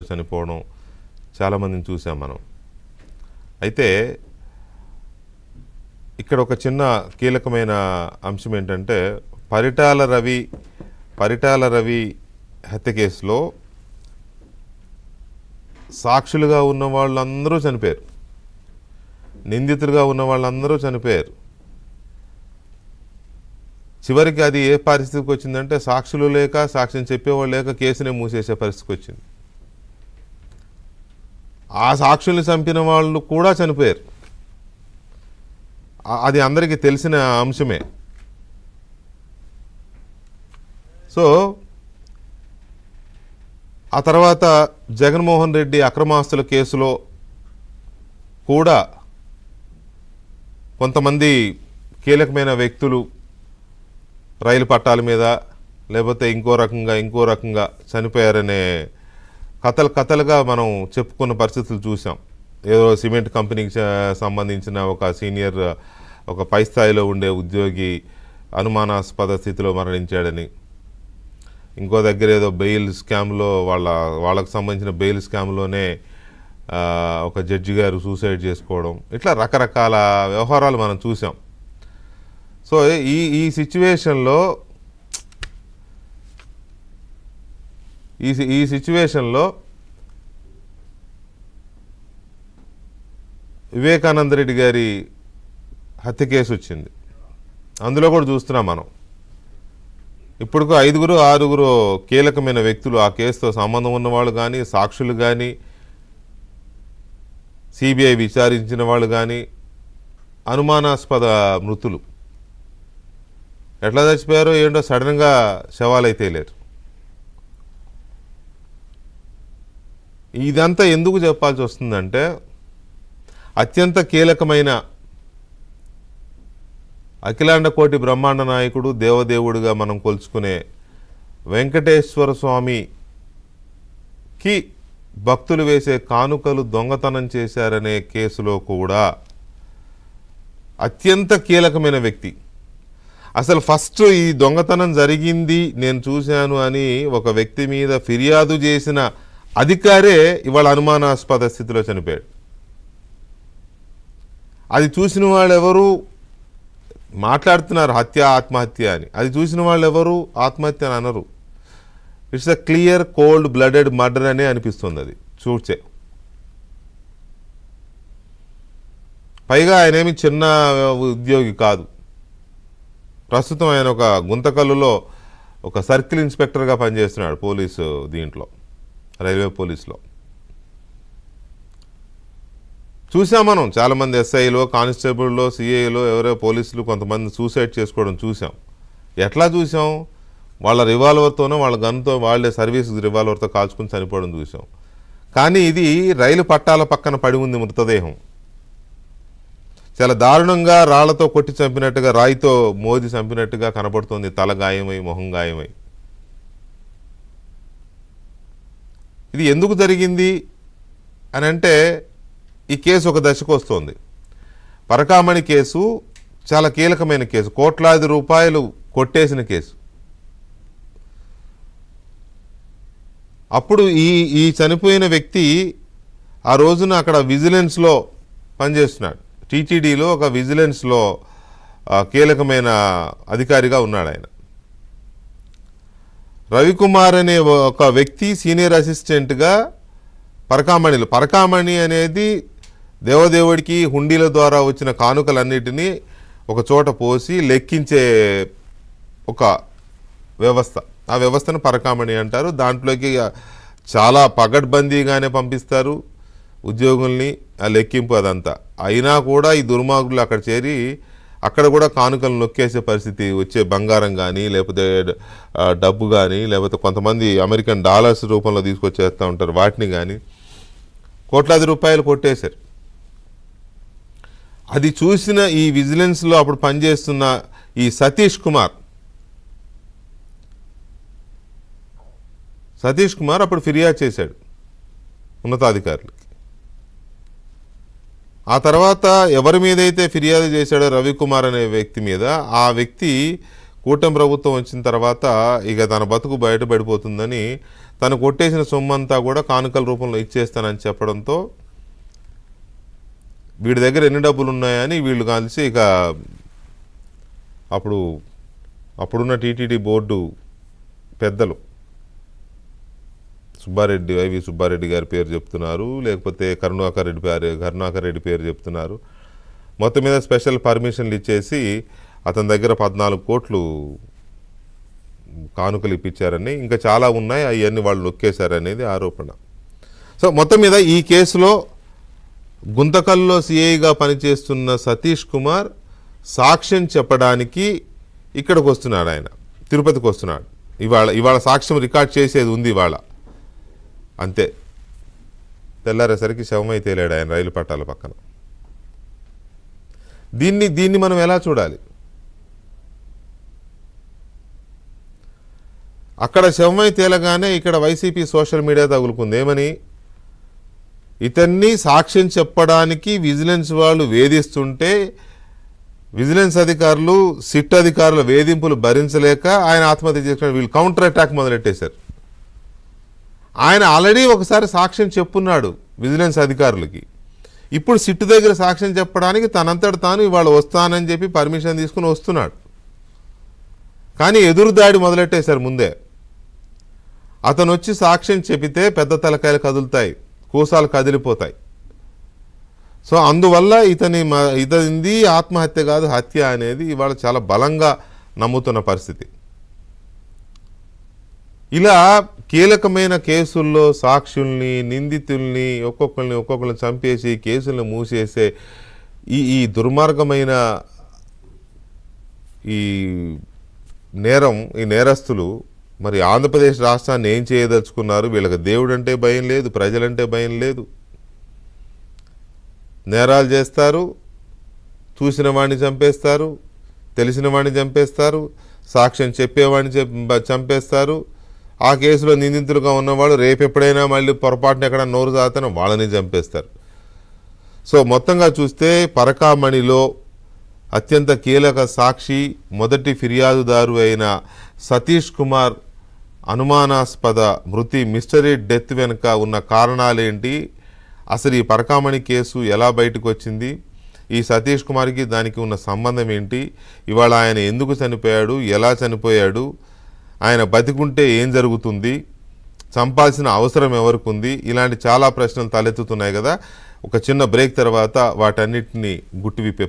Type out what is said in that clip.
చనిపోవడం చాలామందిని చూసాం మనం. అయితే ఇక్కడ ఒక చిన్న కీలకమైన అంశం ఏంటంటే పరిటాల రవి హత్య కేసులో సాక్షులుగా ఉన్న వాళ్ళందరూ చనిపోయారు, నిందితులుగా ఉన్న వాళ్ళందరూ చనిపోయారు. చివరికి అది ఏ పరిస్థితికి వచ్చిందంటే సాక్షులు లేక, సాక్ష్యం చెప్పేవాళ్ళు లేక కేసునే మూసేసే పరిస్థితికి వచ్చింది. ఆ సాక్షుల్ని చంపిన వాళ్ళు కూడా చనిపోయారు. అది అందరికీ తెలిసిన అంశమే. సో ఆ తర్వాత జగన్మోహన్ రెడ్డి అక్రమాస్తుల కేసులో కూడా కొంతమంది కీలకమైన వ్యక్తులు రైలు పట్టాల మీద లేకపోతే ఇంకో రకంగా చనిపోయారనే కథలుగా మనం చెప్పుకున్న పరిస్థితులు చూసాం. ఏదో సిమెంట్ కంపెనీకి సంబంధించిన ఒక సీనియర్, ఒక పై స్థాయిలో ఉండే ఉద్యోగి అనుమానాస్పద స్థితిలో మరణించాడని, ఇంకో దగ్గర ఏదో బెయిల్ స్కామ్లో వాళ్ళకు సంబంధించిన బెయిల్ స్కామ్లోనే ఒక జడ్జి గారు సూసైడ్ చేసుకోవడం, ఇట్లా రకరకాల వ్యవహారాలు మనం చూసాం. సో ఈ సిచ్యువేషన్లో వివేకానంద రెడ్డి గారి హత్య కేసు వచ్చింది. అందులో కూడా చూస్తున్నాం మనం. ఇప్పుడు 5-6 కీలకమైన వ్యక్తులు, ఆ కేసుతో సంబంధం ఉన్నవాళ్ళు కానీ, సాక్షులు కానీ, సిబిఐ విచారించిన వాళ్ళు కానీ, అనుమానాస్పద మృతులు ఎట్లా చచ్చిపోయారో ఏంటో సడన్గా శవాలైతే లేరు. ఇదంతా ఎందుకు చెప్పాల్సి వస్తుందంటే అత్యంత కీలకమైన అఖిలాండ కోటి బ్రహ్మాండ నాయకుడు, దేవదేవుడిగా మనం కొలుచుకునే వెంకటేశ్వర స్వామికి భక్తులు వేసే కానుకలు దొంగతనం చేశారనే కేసులో కూడా అత్యంత కీలకమైన వ్యక్తి, అసలు ఫస్ట్ ఈ దొంగతనం జరిగింది నేను చూశాను అని ఒక వ్యక్తి మీద ఫిర్యాదు చేసిన అధికారే ఇవాళ అనుమానాస్పద స్థితిలో చనిపోయాడు. అది చూసిన వాళ్ళు ఎవరు మాట్లాడుతున్నారు ఆత్మహత్య అని, అది చూసిన వాళ్ళు ఎవరు ఆత్మహత్య అని అనరు. It's a clear cold blooded murder అనే అనిపిస్తుంది అది చూచే. పైగా ఆయనేమి చిన్న ఉద్యోగి కాదు. ప్రస్తుతం ఆయన ఒక గుంతకల్లులో ఒక సర్కిల్ ఇన్స్పెక్టర్గా పనిచేస్తున్నాడు పోలీసు దీంట్లో, రైల్వే పోలీసులో. చూసాం మనం చాలామంది ఎస్ఐలో, కానిస్టేబుల్లో, సిఐలో, ఎవరో పోలీసులు కొంతమంది సూసైడ్ చేసుకోవడం చూసాం. ఎట్లా చూసాం? వాళ్ళ రివాల్వర్తోనో వాళ్ళ గన్తో వాళ్ళే సర్వీస్ రివాల్వర్తో కాల్చుకుని చనిపోవడం చూసాం. కానీ ఇది రైలు పట్టాల పక్కన పడి ఉంది మృతదేహం. చాలా దారుణంగా రాళ్లతో కొట్టి చంపినట్టుగా, రాయితో మోది చంపినట్టుగా కనపడుతుంది. తల గాయమై, మొహం గాయమై. ఇది ఎందుకు జరిగింది అని అంటే ఈ కేసు ఒక దశకు వస్తుంది. పరకామణి కేసు చాలా కీలకమైన కేసు, కోట్లాది రూపాయలు కొట్టేసిన కేసు. అప్పుడు ఈ చనిపోయిన వ్యక్తి ఆ రోజున అక్కడ విజిలెన్స్లో పనిచేస్తున్నాడు. టీటీడీలో ఒక విజిలెన్స్లో కీలకమైన అధికారిగా ఉన్నాడు ఆయన. రవికుమార్ అనే ఒక వ్యక్తి సీనియర్ అసిస్టెంట్గా పరకామణి అనేది దేవదేవుడికి హుండీల ద్వారా వచ్చిన కానుకలన్నిటినీ ఒక చోట పోసి లెక్కించే ఒక వ్యవస్థ. ఆ వ్యవస్థను పరకామణి అంటారు. దాంట్లోకి చాలా పగడ్బందీగానే పంపిస్తారు ఉద్యోగుల్ని, ఆ లెక్కింపు అదంతా. అయినా కూడా ఈ దుర్మార్గులు అక్కడ చేరి అక్కడ కూడా కానుకలు నొక్కేసే పరిస్థితి, వచ్చే బంగారం కానీ లేకపోతే డబ్బు కానీ లేకపోతే కొంతమంది అమెరికన్ డాలర్స్ రూపంలో తీసుకొచ్చేస్తూ ఉంటారు, వాటిని కానీ కోట్లాది రూపాయలు కొట్టేశారు. అది చూసిన ఈ విజిలెన్స్లో అప్పుడు పనిచేస్తున్న ఈ సతీష్ కుమార్ అప్పుడు ఫిర్యాదు చేశాడు ఉన్నతాధికారులకి. ఆ తర్వాత ఎవరి మీద అయితే ఫిర్యాదు చేశాడో రవికుమార్ అనే వ్యక్తి మీద, ఆ వ్యక్తి కూటమి ప్రభుత్వం వచ్చిన తర్వాత ఇక తన బతుకు బయటపడిపోతుందని తను కొట్టేసిన సొమ్మంతా కూడా కానుకల రూపంలో ఇచ్చేస్తానని చెప్పడంతో వీడి దగ్గర ఎన్ని డబ్బులు ఉన్నాయని వీళ్ళు కలిసి ఇక అప్పుడున్న టీటీడీ బోర్డు పెద్దలు వైవి సుబ్బారెడ్డి గారి పేరు చెప్తున్నారు, లేకపోతే కరుణాకర్ రెడ్డి పేరు చెప్తున్నారు. మొత్తం మీద స్పెషల్ పర్మిషన్లు ఇచ్చేసి అతని దగ్గర 14 కోట్లు కానుకలు ఇప్పించారని, ఇంకా చాలా ఉన్నాయి, అవన్నీ వాళ్ళు నొక్కేశారనేది ఆరోపణ. సో మొత్తం మీద ఈ కేసులో గుంతకల్లో సిఐగా పనిచేస్తున్న సతీష్ కుమార్ సాక్ష్యం చెప్పడానికి ఇక్కడికి వస్తున్నాడు. ఆయన తిరుపతికి వస్తున్నాడు. ఇవాళ సాక్ష్యం రికార్డ్ చేసేది ఉంది ఇవాళ. అంతే, తెల్లారేసరికి శవమై తేలాడు ఆయన రైలు పట్టాల పక్కన. దీన్ని మనం ఎలా చూడాలి? అక్కడ శవమై తేలగానే ఇక్కడ వైసీపీ సోషల్ మీడియా తగులుకుంది. ఏమని? ఇతన్ని సాక్ష్యం చెప్పడానికి విజిలెన్స్ వాళ్ళు వేధిస్తుంటే విజిలెన్స్ అధికారులు సిట్ అధికారుల వేధింపులు భరించలేక ఆయన ఆత్మహత్య చేసుకుని వీళ్ళు కౌంటర్ అటాక్ మొదలెట్టేశారు. ఆయన ఆల్రెడీ ఒకసారి సాక్ష్యం చెప్పున్నాడు విజిలెన్స్ అధికారులకి. ఇప్పుడు సిట్ దగ్గర సాక్ష్యం చెప్పడానికి తనంతట తాను ఇవాళ వస్తానని చెప్పి పర్మిషన్ తీసుకుని వస్తున్నాడు. కానీ ఎదురు దాడి మొదలెట్టేశారు ముందే. అతను వచ్చి సాక్ష్యం చెబితే పెద్ద తలకాయలు కదులుతాయి, కూసాలు కదిలిపోతాయి. సో అందువల్ల ఇతనిది ఆత్మహత్య కాదు హత్య అనేది ఇవాళ చాలా బలంగా నమ్ముతున్న పరిస్థితి. ఇలా కీలకమైన కేసుల్లో సాక్షుల్ని, నిందితుల్ని ఒక్కొక్కరిని చంపేసి కేసులను మూసేసే ఈ దుర్మార్గమైన ఈ నేరస్తులు మరి ఆంధ్రప్రదేశ్ రాష్ట్రాన్ని ఏం చేయదలుచుకున్నారు? వీళ్ళకి దేవుడు అంటే భయం లేదు, ప్రజలంటే భయం లేదు. నేరాలు చేస్తారు, చూసిన వాడిని చంపేస్తారు, తెలిసిన వాడిని చంపేస్తారు, సాక్ష్యం చెప్పేవాడిని చంపేస్తారు. ఆ కేసులో నిందితులుగా ఉన్నవాడు రేపు ఎప్పుడైనా మళ్ళీ పొరపాటున ఎక్కడ నోరు జాతన వాళ్ళని చంపేస్తారు. సో మొత్తంగా చూస్తే పరకామణిలో అత్యంత కీలక సాక్షి, మొదటి ఫిర్యాదుదారు అయిన సతీష్ కుమార్ అనుమానాస్పద మృతి, మిస్టరీ డెత్ వెనుక ఉన్న కారణాలేంటి, అసలు ఈ పరకామణి కేసు ఎలా బయటకు వచ్చింది, ఈ సతీష్ కుమార్కి దానికి ఉన్న సంబంధం ఏంటి, ఇవాళ ఆయన ఎందుకు చనిపోయాడు, ఎలా చనిపోయాడు, ఆయన బతికుంటే ఏం జరుగుతుంది, చంపాల్సిన అవసరం ఎవరికి ఉంది, ఇలాంటి చాలా ప్రశ్నలు తలెత్తుతున్నాయి కదా. ఒక చిన్న బ్రేక్ తర్వాత వాటన్నిటిని గుట్టు విప్పే